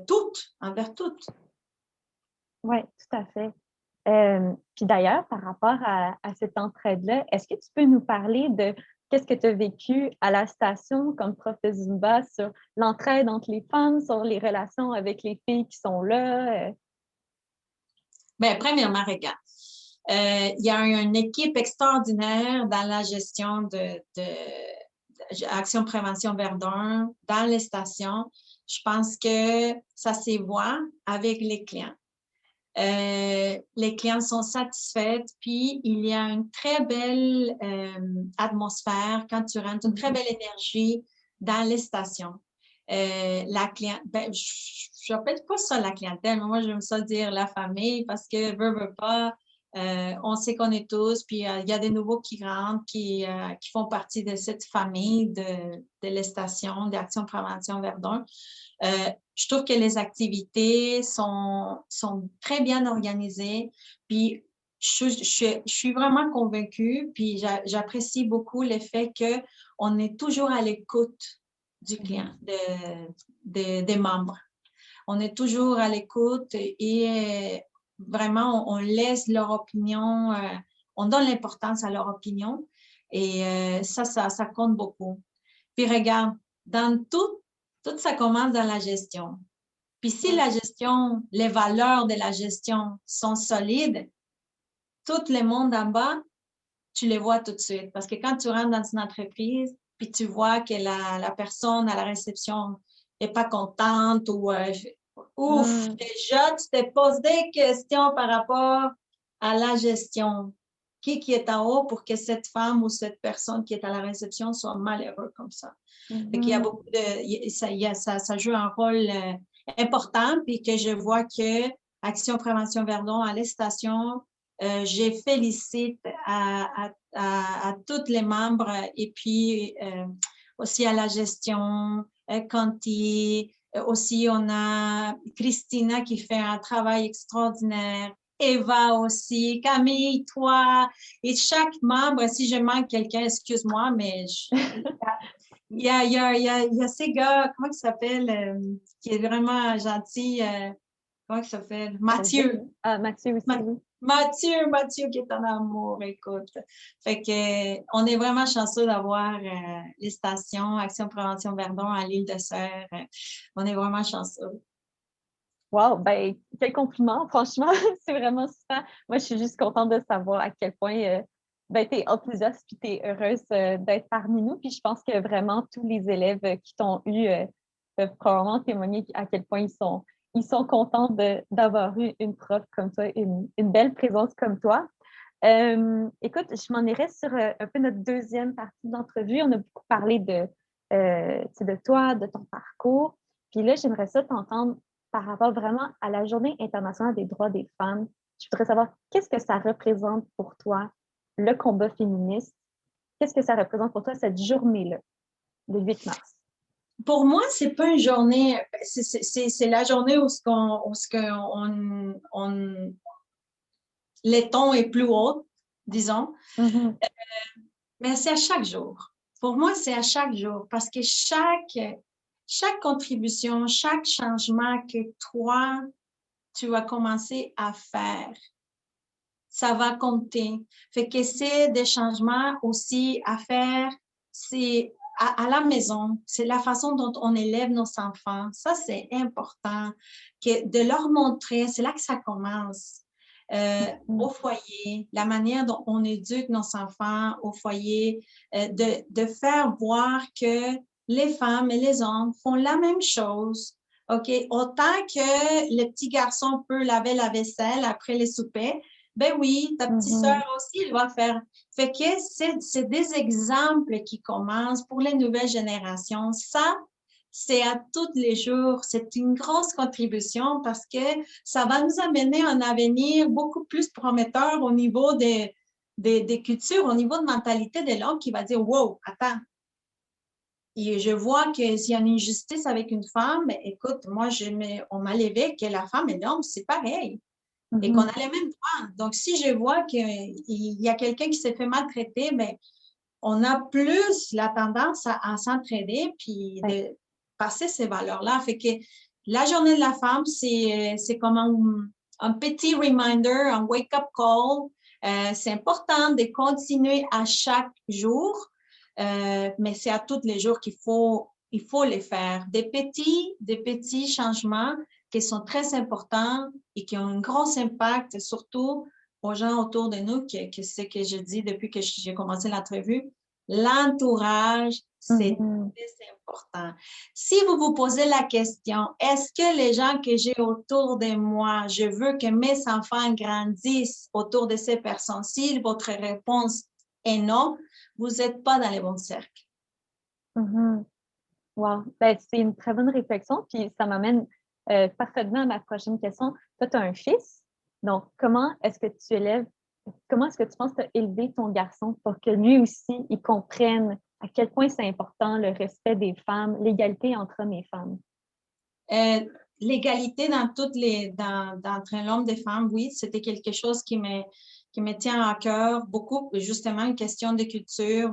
toutes. Oui, tout à fait. Puis d'ailleurs, par rapport à cette entraide-là, est-ce que tu peux nous parler de qu'est-ce que tu as vécu à la station comme prof de Zumba sur l'entraide entre les femmes, sur les relations avec les filles qui sont là? Bien, premièrement, regarde, il y a une équipe extraordinaire dans la gestion de Action Prévention Verdun, dans les stations. Je pense que ça se voit avec les clients. Les clients sont satisfaits, puis il y a une très belle atmosphère quand tu rentres, une très belle énergie dans les stations. La clientèle, ben, je n'appelle pas ça la clientèle, mais moi j'aime ça dire la famille parce que veut pas, on sait qu'on est tous, puis il y a des nouveaux qui rentrent, qui font partie de cette famille de les stations d'Action Prévention Verdun. Je trouve que les activités sont très bien organisées. Puis, je suis vraiment convaincue, puis j'apprécie beaucoup le fait qu'on est toujours à l'écoute du client, des membres. On est toujours à l'écoute et vraiment, on laisse leur opinion, on donne l'importance à leur opinion et ça compte beaucoup. Puis regarde, dans tout ça commence dans la gestion. Puis si la gestion, les valeurs de la gestion sont solides, tout le monde en bas, tu les vois tout de suite. Parce que quand tu rentres dans une entreprise, puis tu vois que la personne à la réception n'est pas contente ou déjà, tu te poses des questions par rapport à la gestion. Qui est en haut pour que cette femme ou cette personne qui est à la réception soit malheureuse comme ça? Fait qu'il y a beaucoup ça joue un rôle important, puis que je vois que Action Prévention Verdun à les stations, je félicite à tous les membres et puis aussi à la gestion, Conti, aussi on a Christina qui fait un travail extraordinaire. Eva aussi, Camille, toi, et chaque membre, si je manque quelqu'un, excuse-moi, mais il y a ces gars, comment il s'appelle, qui est vraiment gentil, comment il s'appelle? Mathieu. Ah, Mathieu aussi, oui. Mathieu qui est en amour, écoute. Fait que, on est vraiment chanceux d'avoir les stations Action Prévention Verdun à l'île de Serre. On est vraiment chanceux. Wow, ben, quel compliment, franchement, c'est vraiment super. Moi, je suis juste contente de savoir à quel point ben, tu es enthousiaste et tu es heureuse d'être parmi nous. Puis je pense que vraiment tous les élèves qui t'ont eu peuvent probablement témoigner à quel point ils sont contents d'avoir eu une prof comme toi, une belle présence comme toi. Écoute, je m'en irais sur un peu notre deuxième partie de l'entrevue. On a beaucoup parlé de toi, de ton parcours. Puis là, j'aimerais ça t'entendre par rapport vraiment à la Journée internationale des droits des femmes. Je voudrais savoir qu'est-ce que ça représente pour toi, le combat féministe? Qu'est-ce que ça représente pour toi, cette journée-là, le 8 mars? Pour moi, c'est pas une journée, c'est la journée où les tons est plus haut, disons. Mm-hmm. Mais c'est à chaque jour. Pour moi, c'est à chaque jour parce que chaque contribution, chaque changement que toi, tu vas commencer à faire, ça va compter. Fait que c'est des changements aussi à faire. C'est à la maison, c'est la façon dont on élève nos enfants. Ça, c'est important de leur montrer, c'est là que ça commence. Au foyer, la manière dont on éduque nos enfants au foyer, de faire voir que les femmes et les hommes font la même chose. OK? Autant que le petit garçon peut laver la vaisselle après les soupers, ben oui, ta petite sœur aussi, elle va faire. Fait que c'est des exemples qui commencent pour les nouvelles générations. Ça, c'est à tous les jours. C'est une grosse contribution parce que ça va nous amener à un avenir beaucoup plus prometteur au niveau des cultures, au niveau de mentalité de l'homme qui va dire, wow, attends. Et je vois que s'il y a une injustice avec une femme, écoute, moi, on m'a levé que la femme et l'homme, c'est pareil. Et qu'on a les mêmes droits. Donc, si je vois qu'il y a quelqu'un qui s'est fait maltraiter, mais on a plus la tendance à s'entraider puis de passer ces valeurs-là. Fait que la journée de la femme, c'est comme un petit reminder, un wake-up call. C'est important de continuer à chaque jour, mais c'est à tous les jours il faut les faire. Des petits changements qui sont très importants et qui ont un gros impact, surtout aux gens autour de nous, que c'est ce que je dis depuis que j'ai commencé l'entrevue. L'entourage, c'est très important. Si vous vous posez la question, est-ce que les gens que j'ai autour de moi, je veux que mes enfants grandissent autour de ces personnes? Si votre réponse est non, vous n'êtes pas dans les bons cercles. Wow. Ben, c'est une très bonne réflexion, puis ça m'amène parfaitement à ma prochaine question. Toi, tu as un fils, donc comment est-ce que tu penses que tu as élevé ton garçon pour que lui aussi, il comprenne à quel point c'est important le respect des femmes, l'égalité entre hommes et femmes? L'égalité entre l'homme et les femmes, oui, c'était quelque chose qui me tient à cœur beaucoup, justement, une question de culture,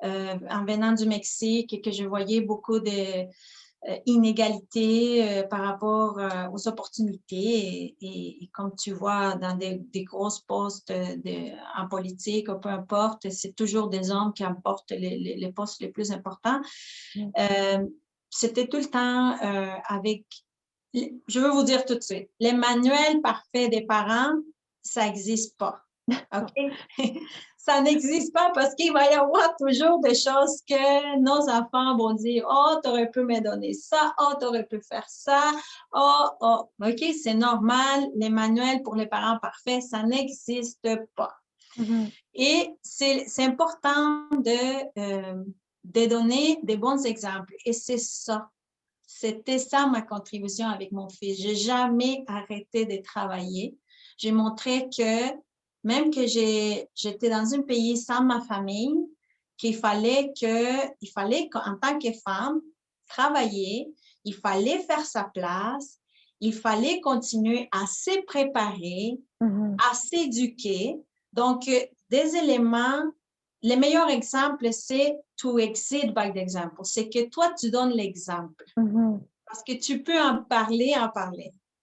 en venant du Mexique, et que je voyais beaucoup d'inégalités par rapport aux opportunités. Et comme tu vois, dans des grosses postes en politique, ou peu importe, c'est toujours des hommes qui emportent les postes les plus importants. C'était tout le temps je veux vous dire tout de suite, les manuels parfaits des parents, ça n'existe pas. OK? Ça n'existe pas parce qu'il va y avoir toujours des choses que nos enfants vont dire, oh, tu aurais pu me donner ça, oh, tu aurais pu faire ça, oh, oh. OK? C'est normal, les manuels pour les parents parfaits, ça n'existe pas. Et c'est important de donner des bons exemples. Et c'est ça. C'était ça ma contribution avec mon fils. Je n'ai jamais arrêté de travailler. J'ai montré que même que j'étais dans un pays sans ma famille, qu'il fallait qu'en tant que femme, travailler, il fallait faire sa place, il fallait continuer à se préparer, à s'éduquer. Donc, des éléments, le meilleur exemple, c'est to exceed by the example. C'est que toi, tu donnes l'exemple. Parce que tu peux en parler.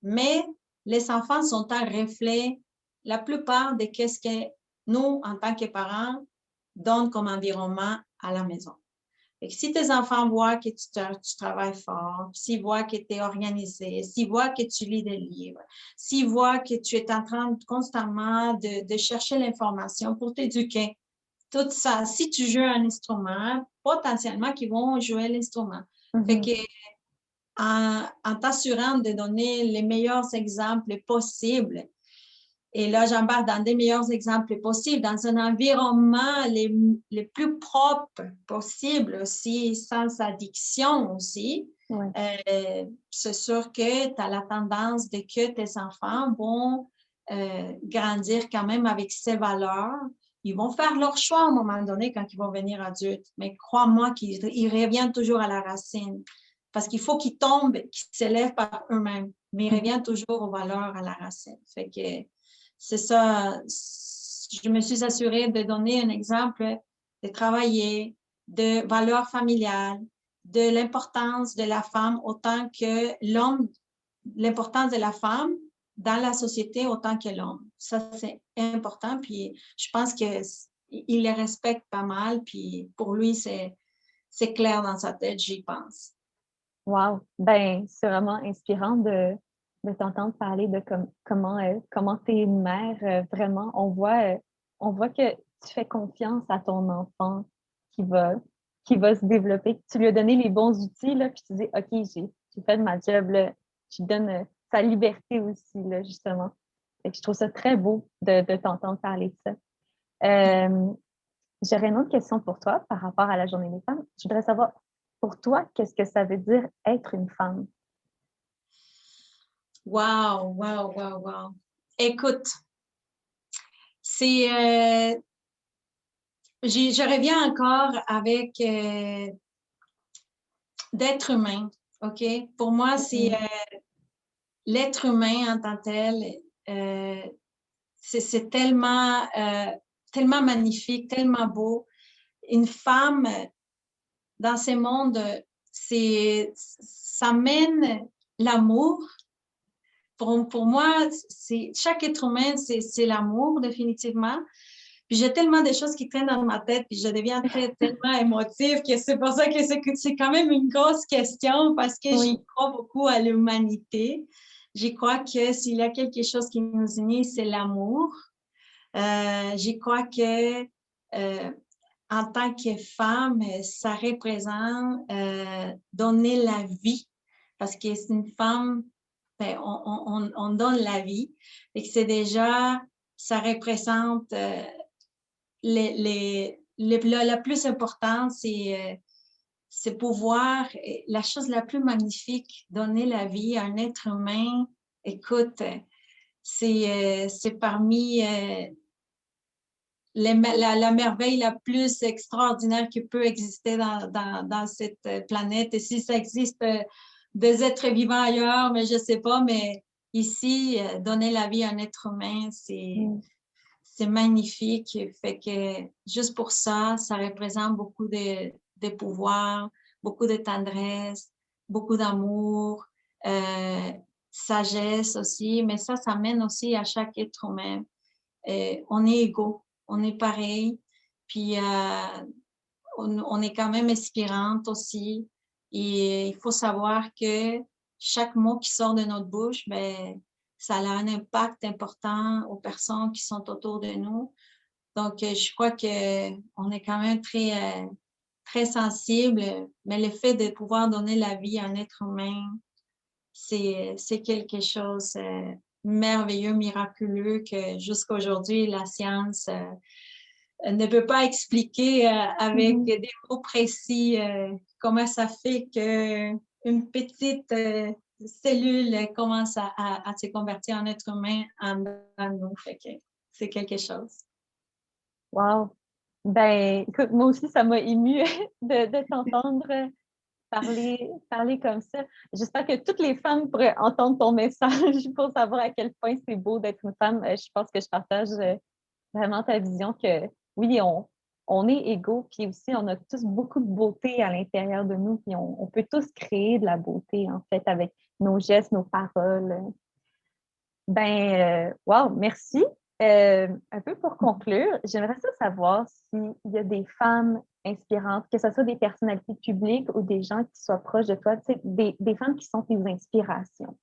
Mais les enfants sont un reflet, la plupart de ce que nous, en tant que parents, donnons comme environnement à la maison. Et si tes enfants voient que tu travailles fort, s'ils voient que tu es organisé, s'ils voient que tu lis des livres, s'ils voient que tu es en train constamment de chercher l'information pour t'éduquer, tout ça, si tu joues un instrument, potentiellement qu'ils vont jouer l'instrument. Fait que en t'assurant de donner les meilleurs exemples possibles, et là, j'embarque dans des meilleurs exemples possibles, dans un environnement les plus propres possible aussi, sans addiction aussi. C'est sûr que tu as la tendance de que tes enfants vont grandir quand même avec ces valeurs. Ils vont faire leur choix à un moment donné quand ils vont venir adultes. Mais crois-moi qu'ils reviennent toujours à la racine. Parce qu'il faut qu'ils tombent, qu'ils s'élèvent par eux-mêmes. Mais ils reviennent toujours aux valeurs à la racine. Fait que c'est ça, je me suis assurée de donner un exemple, de travailler, de valeurs familiales, de l'importance de la femme autant que l'homme, l'importance de la femme dans la société autant que l'homme. Ça, c'est important, puis je pense qu'il les respecte pas mal, puis pour lui, c'est c'est clair dans sa tête, j'y pense. Wow! Ben, c'est vraiment inspirant de t'entendre parler de comment tu es une mère. Vraiment, on voit que tu fais confiance à ton enfant qui va, qui va se développer, que tu lui as donné les bons outils, là, puis tu dis, OK, j'ai fait ma job, là. Je lui donne sa liberté aussi, là, justement. Fait que je trouve ça très beau de t'entendre parler de ça. Euh, J'aurais une autre question pour toi par rapport à la Journée des femmes. Je voudrais savoir, pour toi, qu'est-ce que ça veut dire être une femme? Wow, wow, wow, wow. Écoute, c'est, je reviens encore avec d'être humain, OK? Pour moi, c'est l'être humain en tant que tel, c'est tellement, tellement magnifique, tellement beau. Une femme dans ce monde, ça mène l'amour. Pour moi, chaque être humain, c'est l'amour, définitivement. Puis j'ai tellement de choses qui traînent dans ma tête, puis je deviens tellement émotive que c'est pour ça que c'est quand même une grosse question parce que Oui. j'y crois beaucoup à l'humanité. J'y crois que s'il y a quelque chose qui nous unit, c'est l'amour. J'y crois que en tant que femme, ça représente donner la vie parce que c'est une femme, ben, on donne la vie et que c'est déjà, ça représente le plus important, c'est pouvoir, la chose la plus magnifique, donner la vie à un être humain. Écoute, c'est parmi la merveille la plus extraordinaire qui peut exister dans cette planète. Et si ça existe des êtres vivants ailleurs, mais je ne sais pas, mais ici, donner la vie à un être humain, c'est magnifique. Fait que juste pour ça, ça représente beaucoup de pouvoir, beaucoup de tendresse, beaucoup d'amour, sagesse aussi. Mais ça mène aussi à chaque être humain. On est égaux, on est pareil. Puis on est quand même inspirante aussi. Et il faut savoir que chaque mot qui sort de notre bouche, ben, ça a un impact important aux personnes qui sont autour de nous. Donc, je crois qu'on est quand même très sensible, mais le fait de pouvoir donner la vie à un être humain, c'est quelque chose merveilleux, miraculeux que jusqu'à aujourd'hui, la science ne peut pas expliquer avec des mots précis comment ça fait qu'une petite cellule commence à se convertir en être humain en nous. Fait que c'est quelque chose. Wow! Ben, écoute, moi aussi, ça m'a émue de t'entendre parler comme ça. J'espère que toutes les femmes pourraient entendre ton message pour savoir à quel point c'est beau d'être une femme. Je pense que je partage vraiment ta vision que oui, on est égaux, puis aussi on a tous beaucoup de beauté à l'intérieur de nous, puis on peut tous créer de la beauté, en fait, avec nos gestes, nos paroles. Ben, wow, merci. Un peu pour conclure, j'aimerais ça savoir s'il y a des femmes inspirantes, que ce soit des personnalités publiques ou des gens qui soient proches de toi, tu sais, des femmes qui sont tes inspirations.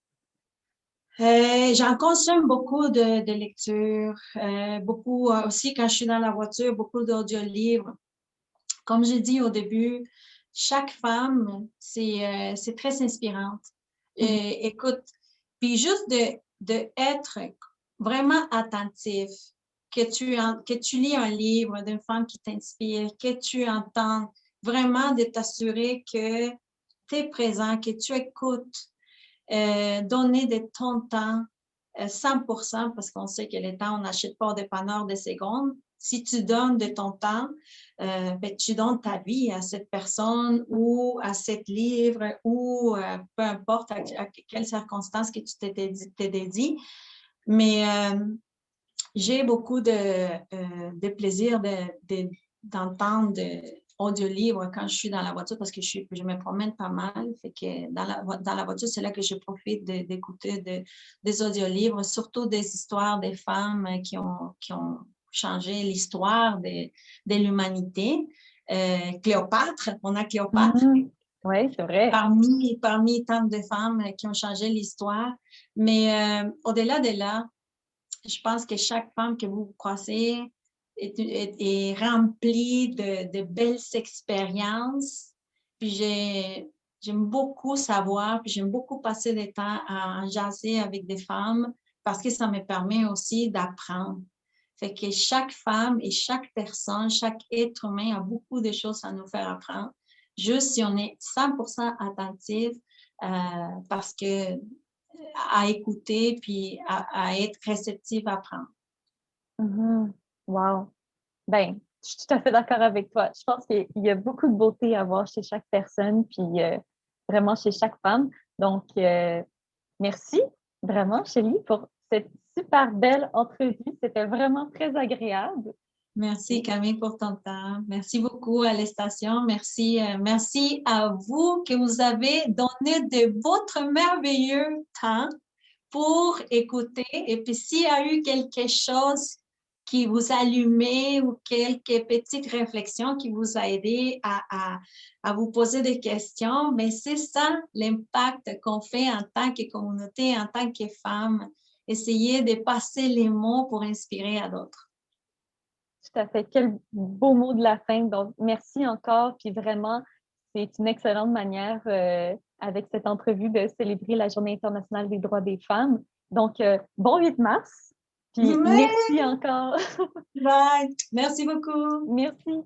J'en consomme beaucoup de lectures, beaucoup aussi quand je suis dans la voiture, beaucoup d'audiolivres. Comme j'ai dit au début, chaque femme, c'est très inspirante. Écoute, puis juste de être vraiment attentif, que tu lis un livre d'une femme qui t'inspire, que tu entends, vraiment de t'assurer que tu es présent, que tu écoutes, donner de ton temps, 100%, parce qu'on sait que le temps, on n'achète pas au dépanneur de secondes. Si tu donnes de ton temps, ben, tu donnes ta vie à cette personne ou à cet livre ou peu importe à quelles circonstances que tu t'es dédié. Mais j'ai beaucoup de plaisir d'entendre audiolivres quand je suis dans la voiture parce que je me promène pas mal. Fait que dans la voiture, c'est là que je profite d'écouter des audiolivres, surtout des histoires des femmes qui ont changé l'histoire de l'humanité. Cléopâtre. On a Cléopâtre Mhm. Oui, c'est vrai. parmi tant de femmes qui ont changé l'histoire. Mais au-delà de là, je pense que chaque femme que vous croisez est remplie de belles expériences. Puis j'aime beaucoup savoir, puis j'aime beaucoup passer du temps à jaser avec des femmes parce que ça me permet aussi d'apprendre. Fait que chaque femme et chaque personne, chaque être humain a beaucoup de choses à nous faire apprendre. Juste si on est 100% attentif, parce que à écouter puis à être réceptif à apprendre. Mhm. Wow. Ben, je suis tout à fait d'accord avec toi. Je pense qu'il y a beaucoup de beauté à voir chez chaque personne, puis vraiment chez chaque femme. Donc, merci vraiment, Chélie, pour cette super belle entrevue. C'était vraiment très agréable. Merci Camille pour ton temps. Merci beaucoup à la station. Merci à vous que vous avez donné de votre merveilleux temps pour écouter. Et puis s'il y a eu quelque chose qui vous allumait ou quelques petites réflexions qui vous a aidé à vous poser des questions, mais c'est ça l'impact qu'on fait en tant que communauté, en tant que femme. Essayer de passer les mots pour inspirer à d'autres. Tout à fait. Quel beau mot de la fin. Donc, merci encore. Puis vraiment, c'est une excellente manière, avec cette entrevue, de célébrer la Journée internationale des droits des femmes. Donc, bon 8 mars. Puis Mais, merci encore. bye. Merci beaucoup. Merci.